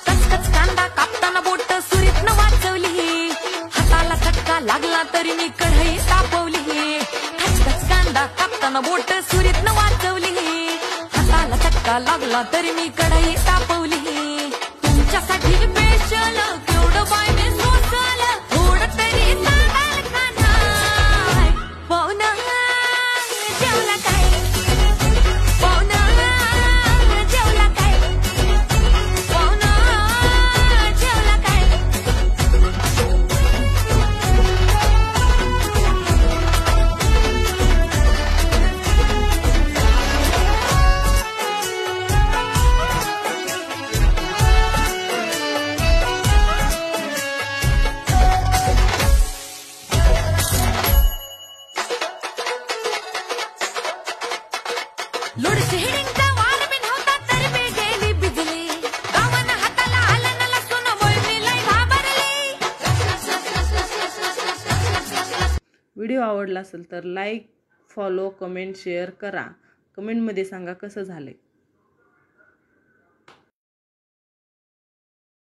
कचकच कांदा कापताना बोट सुरीतनं वाचवली, हाताला चटका लागला तरी मी कढई तापवली. कचकच कांदा कापताना बोट सुरीतनं वाचवली, हाताला चटका लागला तरी मी कढई तापवली. तुमच्यासाठी स्पेशल केवढं बाय मी सोसल, थोडं तरी सांगाल का नाय? पाहुणा जेवला काय? पाहुणा जेवला काय? पाहुणा जेवला काय? लोडशेडिंगचा वार बी नव्हता तरी मी गेली बिजली, गावानं हाताला आलं न लसूण मी लय घाबरली. व्हिडिओ आवडला असेल तर लाईक, फॉलो, कमेंट, शेअर करा. कमेंटमध्ये सांगा कसं झालंय.